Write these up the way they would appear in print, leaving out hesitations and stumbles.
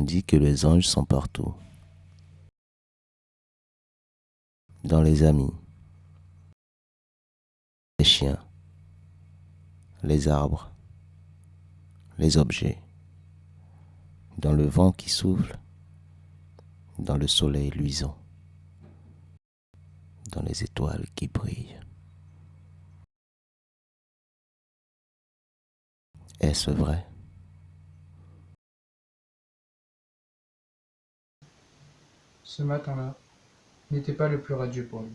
dit que les anges sont partout, dans les amis, les chiens, les arbres, les objets, dans le vent qui souffle, dans le soleil luisant, dans les étoiles qui brillent. Est-ce vrai? Ce matin-là n'était pas le plus radieux pour lui.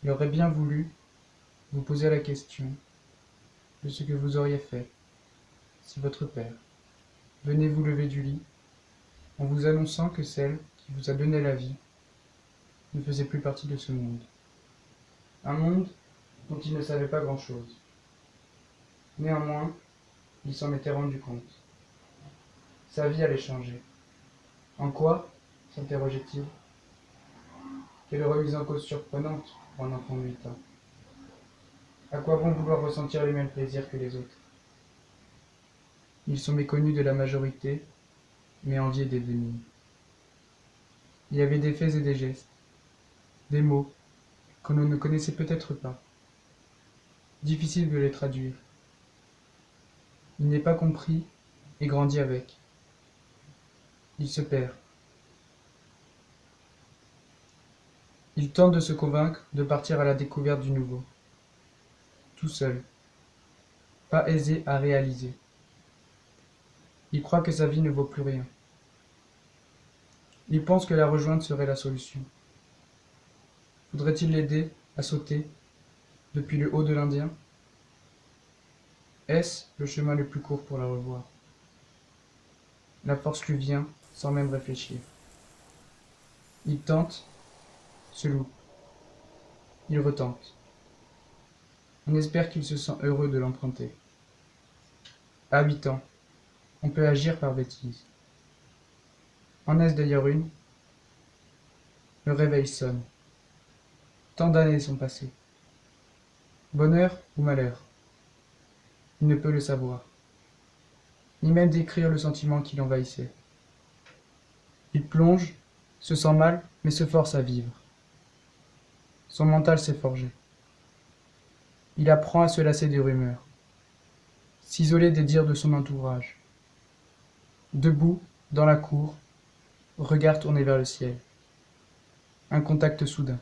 Il aurait bien voulu vous poser la question de ce que vous auriez fait si votre père venait vous lever du lit en vous annonçant que celle qui vous a donné la vie ne faisait plus partie de ce monde. Un monde dont il ne savait pas grand-chose. Néanmoins, il s'en était rendu compte. Sa vie allait changer. En quoi? S'interrogeait-il. Quelle remise en cause surprenante pour un enfant de 8 ans. À quoi bon vouloir ressentir les mêmes plaisirs que les autres? Ils sont méconnus de la majorité, mais enviés des démunis. Il y avait des faits et des gestes, des mots que l'on ne connaissait peut-être pas. Difficile de les traduire. Il n'est pas compris et grandit avec. Il se perd. Il tente de se convaincre de partir à la découverte du nouveau. Tout seul. Pas aisé à réaliser. Il croit que sa vie ne vaut plus rien. Il pense que la rejoindre serait la solution. Faudrait-il l'aider à sauter depuis le haut de l'Indien? Est-ce le chemin le plus court pour la revoir? La force lui vient sans même réfléchir. Il tente, se loupe. Il retente. On espère qu'il se sent heureux de l'emprunter. À 8 ans, on peut agir par bêtise. En est-ce d'ailleurs une? Le réveil sonne. Tant d'années sont passées. Bonheur ou malheur? Il ne peut le savoir, ni même décrire le sentiment qui l'envahissait. Il plonge, se sent mal, mais se force à vivre. Son mental s'est forgé. Il apprend à se lasser des rumeurs, s'isoler des dires de son entourage. Debout, dans la cour, regard tourné vers le ciel. Un contact soudain.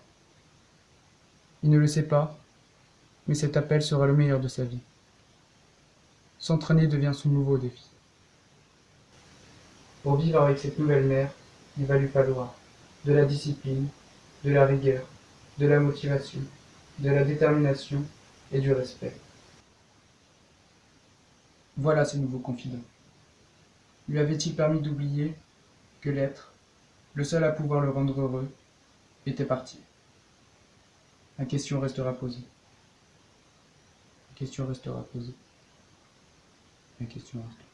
Il ne le sait pas, mais cet appel sera le meilleur de sa vie. S'entraîner devient son nouveau défi. Pour vivre avec cette nouvelle mère, il va lui falloir de la discipline, de la rigueur, de la motivation, de la détermination et du respect. Voilà ses nouveaux confidents. Lui avait-il permis d'oublier que l'être, le seul à pouvoir le rendre heureux, était parti? La question restera posée. La question restera posée. La question restera posée.